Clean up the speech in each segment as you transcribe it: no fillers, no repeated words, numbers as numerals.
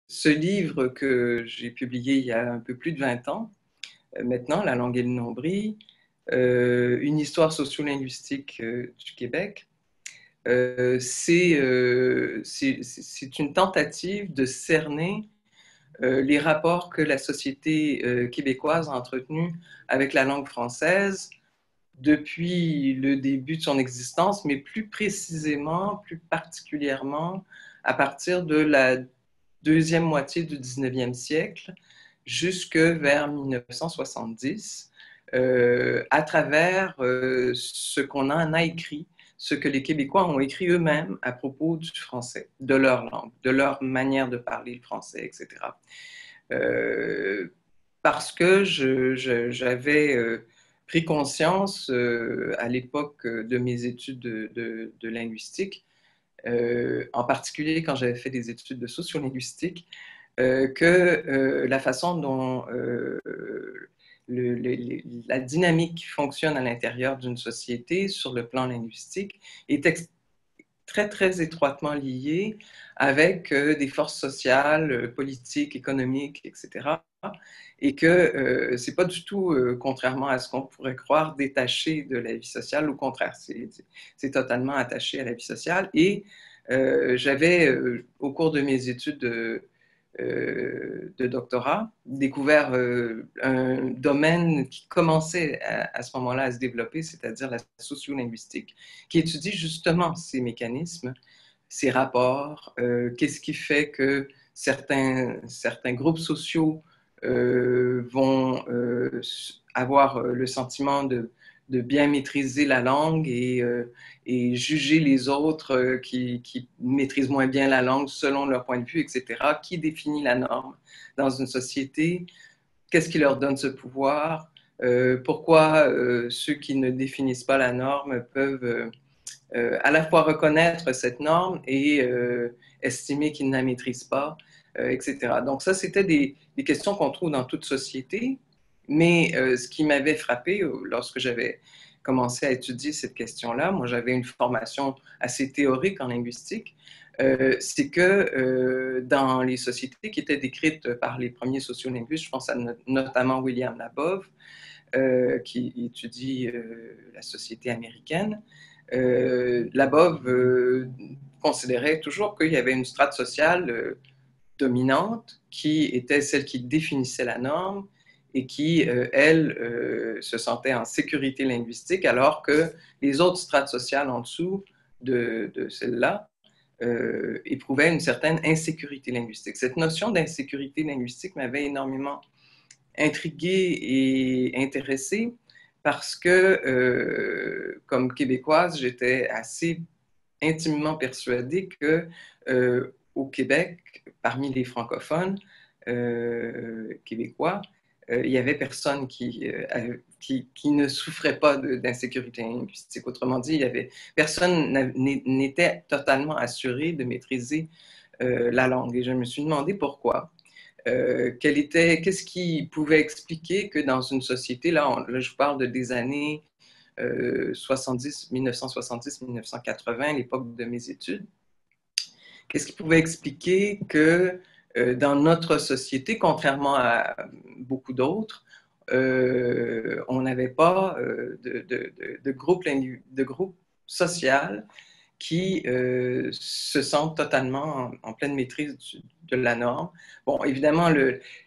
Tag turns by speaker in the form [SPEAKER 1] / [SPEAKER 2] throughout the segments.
[SPEAKER 1] Ce livre que j'ai publié il y a un peu plus de 20 ans, maintenant, La langue et le nombril, une histoire sociolinguistique du Québec, c'est une tentative de cerner les rapports que la société québécoise a entretenus avec la langue française depuis le début de son existence, mais plus précisément, plus particulièrement, à partir de la deuxième moitié du 19e siècle jusque vers 1970, à travers ce qu'on en a écrit, ce que les Québécois ont écrit eux-mêmes à propos du français, de leur langue, de leur manière de parler le français, etc. Parce que j'avais pris conscience à l'époque de mes études de linguistique, en particulier quand j'avais fait des études de sociolinguistique, que la façon dont la dynamique fonctionne à l'intérieur d'une société sur le plan linguistique est très, très étroitement liée avec des forces sociales, politiques, économiques, etc. Et que c'est pas du tout, contrairement à ce qu'on pourrait croire, détaché de la vie sociale. Au contraire, c'est totalement attaché à la vie sociale. Et j'avais, au cours de mes études de doctorat, découvert un domaine qui commençait à ce moment-là à se développer, c'est-à-dire la sociolinguistique, qui étudie justement ces mécanismes, ces rapports, qu'est-ce qui fait que certains groupes sociaux vont avoir le sentiment de bien maîtriser la langue et juger les autres qui maîtrisent moins bien la langue selon leur point de vue, etc. Qui définit la norme dans une société? Qu'est-ce qui leur donne ce pouvoir? Pourquoi ceux qui ne définissent pas la norme peuvent à la fois reconnaître cette norme et estimer qu'ils ne la maîtrisent pas, etc. Donc ça, c'était des questions qu'on trouve dans toute société, mais ce qui m'avait frappé lorsque j'avais commencé à étudier cette question-là, moi j'avais une formation assez théorique en linguistique, c'est que dans les sociétés qui étaient décrites par les premiers sociolinguistes, je pense à notamment William Labov, qui étudie la société américaine, Labov considérait toujours qu'il y avait une strate sociale dominante qui était celle qui définissait la norme et qui, elle, se sentait en sécurité linguistique, alors que les autres strates sociales en dessous de celle-là éprouvaient une certaine insécurité linguistique. Cette notion d'insécurité linguistique m'avait énormément intriguée et intéressée parce que, comme québécoise, j'étais assez intimement persuadée que au Québec, parmi les francophones québécois, il y avait personne qui ne souffrait pas d'insécurité linguistique. Autrement dit, personne n'était totalement assuré de maîtriser la langue. Et je me suis demandé pourquoi. Qu'est-ce qui pouvait expliquer que dans une société, là je vous parle des années 1970, 1980, l'époque de mes études, qu'est-ce qui pouvait expliquer que dans notre société, contrairement à beaucoup d'autres, on n'avait pas de groupe social qui se sentent totalement en pleine maîtrise de la norme. Bon, évidemment,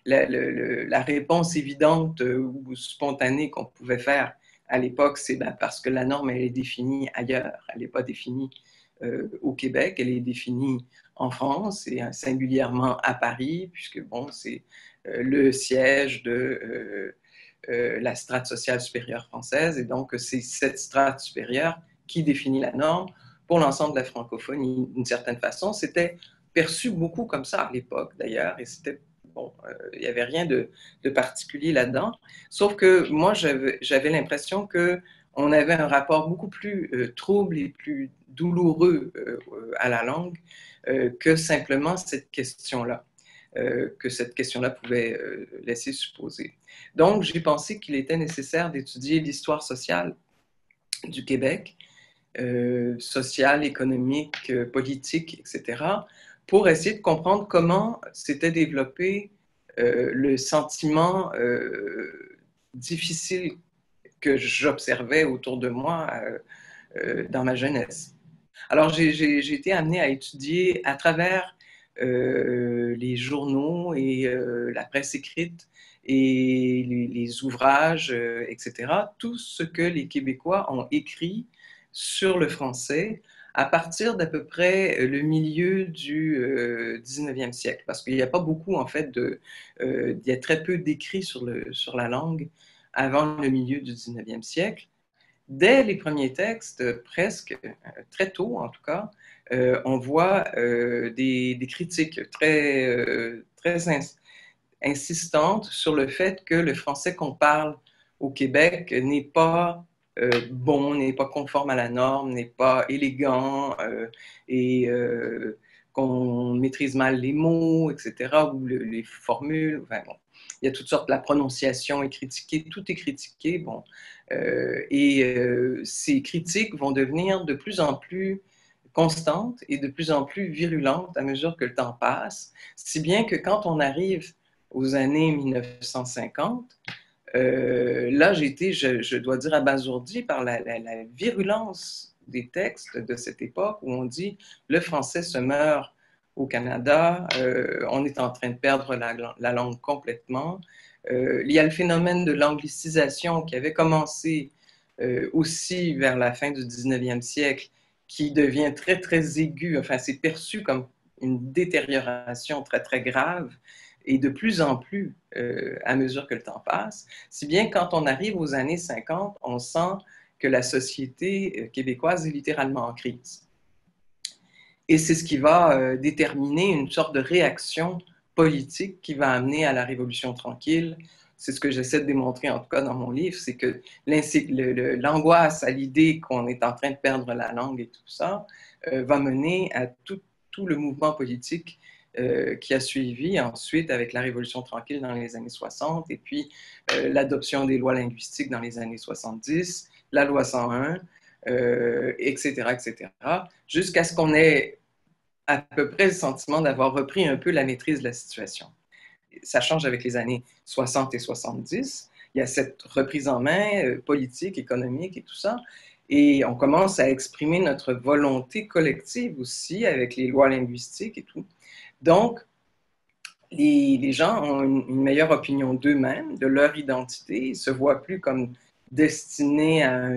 [SPEAKER 1] la réponse évidente ou spontanée qu'on pouvait faire à l'époque, c'est parce que la norme, elle est définie ailleurs. Elle n'est pas définie au Québec, elle est définie en France et singulièrement à Paris, puisque bon, c'est le siège de la strate sociale supérieure française, et donc c'est cette strate supérieure qui définit la norme pour l'ensemble de la francophonie. D'une certaine façon, c'était perçu beaucoup comme ça à l'époque d'ailleurs, et c'était bon, il n'y avait rien de particulier là-dedans, sauf que moi j'avais l'impression que on avait un rapport beaucoup plus trouble et plus douloureux à la langue que simplement cette question-là, que cette question-là pouvait laisser supposer. Donc, j'ai pensé qu'il était nécessaire d'étudier l'histoire sociale du Québec, sociale, économique, politique, etc., pour essayer de comprendre comment s'était développé le sentiment difficile que j'observais autour de moi dans ma jeunesse. Alors, j'ai été amenée à étudier à travers les journaux et la presse écrite et les ouvrages, etc., tout ce que les Québécois ont écrit sur le français à partir d'à peu près le milieu du 19e siècle, parce qu'il n'y a pas beaucoup, en fait, il y a très peu d'écrits sur la langue avant le milieu du 19e siècle. Dès les premiers textes, presque très tôt en tout cas, on voit des critiques très insistantes sur le fait que le français qu'on parle au Québec n'est pas bon, n'est pas conforme à la norme, n'est pas élégant et qu'on maîtrise mal les mots, etc., ou les formules. Enfin, bon, il y a toutes sortes, la prononciation est critiquée, tout est critiqué. Bon, ces critiques vont devenir de plus en plus constantes et de plus en plus virulentes à mesure que le temps passe, si bien que quand on arrive aux années 1950, là, j'ai été, je dois dire, abasourdi par la virulence des textes de cette époque où on dit le français se meurt au Canada, on est en train de perdre la langue complètement. Il y a le phénomène de l'anglicisation qui avait commencé aussi vers la fin du 19e siècle, qui devient très, très aigu. Enfin, c'est perçu comme une détérioration très, très grave et de plus en plus à mesure que le temps passe. Si bien quand on arrive aux années 50, on sent que la société québécoise est littéralement en crise. Et c'est ce qui va déterminer une sorte de réaction politique qui va amener à la Révolution tranquille. C'est ce que j'essaie de démontrer, en tout cas dans mon livre, c'est que l'angoisse à l'idée qu'on est en train de perdre la langue et tout ça va mener à tout le mouvement politique qui a suivi ensuite avec la Révolution tranquille dans les années 60 et puis l'adoption des lois linguistiques dans les années 70, la loi 101, etc., etc., jusqu'à ce qu'on ait à peu près le sentiment d'avoir repris un peu la maîtrise de la situation. Ça change avec les années 60 et 70. Il y a cette reprise en main politique, économique et tout ça. Et on commence à exprimer notre volonté collective aussi avec les lois linguistiques et tout. Donc, les gens ont une meilleure opinion d'eux-mêmes, de leur identité. Ils ne se voient plus comme destinés à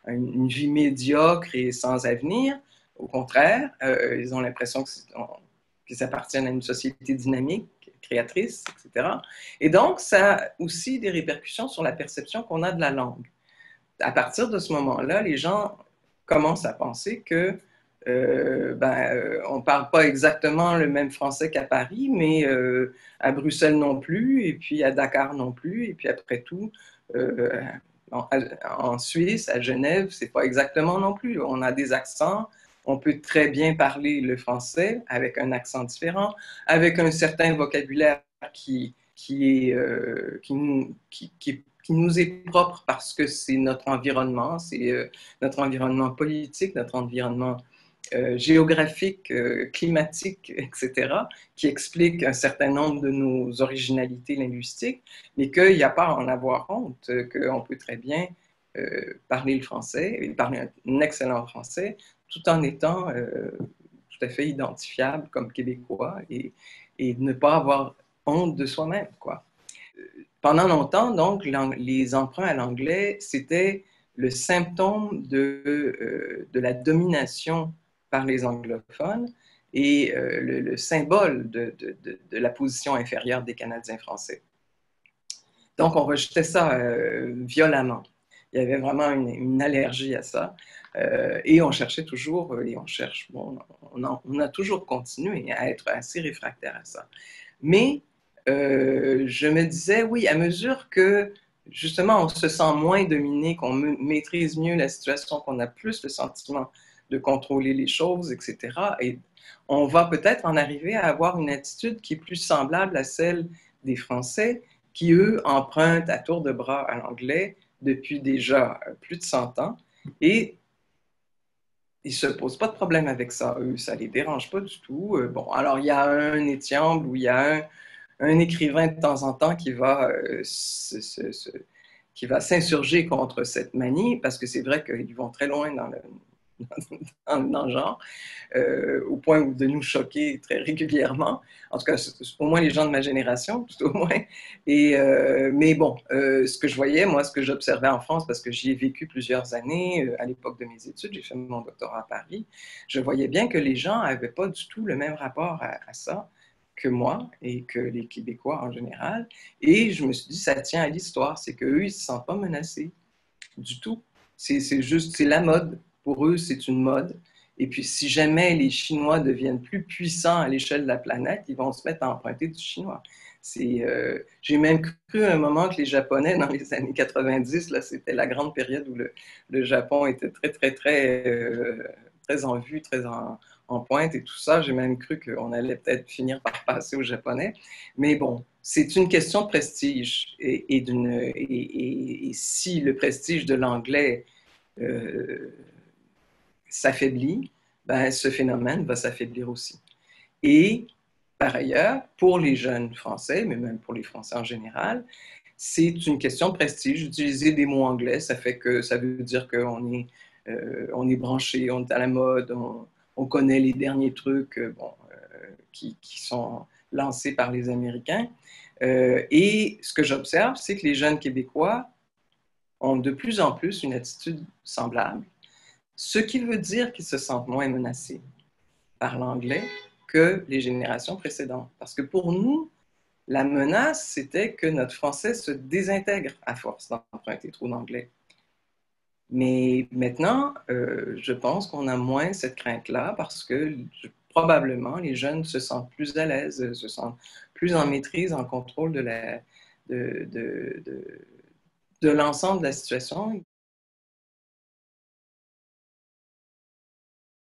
[SPEAKER 1] une vie médiocre et sans avenir. Au contraire, ils ont l'impression qu'ils appartiennent à une société dynamique, créatrice, etc. Et donc, ça a aussi des répercussions sur la perception qu'on a de la langue. À partir de ce moment-là, les gens commencent à penser que on ne parle pas exactement le même français qu'à Paris, mais à Bruxelles non plus, et puis à Dakar non plus, et puis après tout, en Suisse, à Genève, c'est pas exactement non plus. On a des accents, on peut très bien parler le français avec un accent différent, avec un certain vocabulaire qui nous est propre parce que c'est notre environnement, c'est notre environnement politique, notre environnement géographique, climatique, etc., qui explique un certain nombre de nos originalités linguistiques, mais qu'il n'y a pas à en avoir honte, qu'on peut très bien parler le français, et parler un excellent français, tout en étant tout à fait identifiable comme québécois et ne pas avoir honte de soi-même, quoi. Pendant longtemps, donc, les emprunts à l'anglais, c'était le symptôme de la domination par les anglophones et le symbole de la position inférieure des Canadiens français. Donc, on rejetait ça violemment. Il y avait vraiment une allergie à ça. Et on cherchait toujours, et on cherche, bon, on a toujours continué à être assez réfractaire à ça. Mais je me disais, oui, à mesure que justement on se sent moins dominé, qu'on maîtrise mieux la situation, qu'on a plus le sentiment de contrôler les choses, etc., et on va peut-être en arriver à avoir une attitude qui est plus semblable à celle des Français, qui, eux, empruntent à tour de bras à l'anglais depuis déjà plus de 100 ans. Et ils se posent pas de problème avec ça. Eux, ça les dérange pas du tout. Bon, alors il y a un étiamble ou il y a un écrivain de temps en temps qui va s'insurger contre cette manie, parce que c'est vrai qu'ils vont très loin dans le genre, au point de nous choquer très régulièrement. En tout cas, au moins les gens de ma génération, tout au moins. Mais bon, ce que je voyais, moi, ce que j'observais en France, parce que j'y ai vécu plusieurs années, à l'époque de mes études, j'ai fait mon doctorat à Paris, je voyais bien que les gens n'avaient pas du tout le même rapport à ça que moi et que les Québécois en général. Et je me suis dit, ça tient à l'histoire, c'est qu'eux, ils ne se sentent pas menacés du tout. C'est juste, c'est la mode. Pour eux, c'est une mode. Et puis, si jamais les Chinois deviennent plus puissants à l'échelle de la planète, ils vont se mettre à emprunter du chinois. J'ai même cru à un moment que les Japonais, dans les années 90, là, c'était la grande période où le Japon était très en vue, en pointe et tout ça. J'ai même cru qu'on allait peut-être finir par passer aux Japonais. Mais bon, c'est une question de prestige. Et si le prestige de l'anglais s'affaiblit, ben, ce phénomène va s'affaiblir aussi. Et par ailleurs, pour les jeunes Français, mais même pour les Français en général, c'est une question de prestige. Utiliser des mots anglais, ça fait que ça veut dire on est branché, on est à la mode, on connaît les derniers trucs qui sont lancés par les Américains. Et ce que j'observe, c'est que les jeunes Québécois ont de plus en plus une attitude semblable, ce qui veut dire qu'ils se sentent moins menacés par l'anglais que les générations précédentes. Parce que pour nous, la menace, c'était que notre français se désintègre à force d'emprunter trop d'anglais. Mais maintenant, je pense qu'on a moins cette crainte-là parce que probablement les jeunes se sentent plus à l'aise, se sentent plus en maîtrise, en contrôle de l'ensemble de la situation.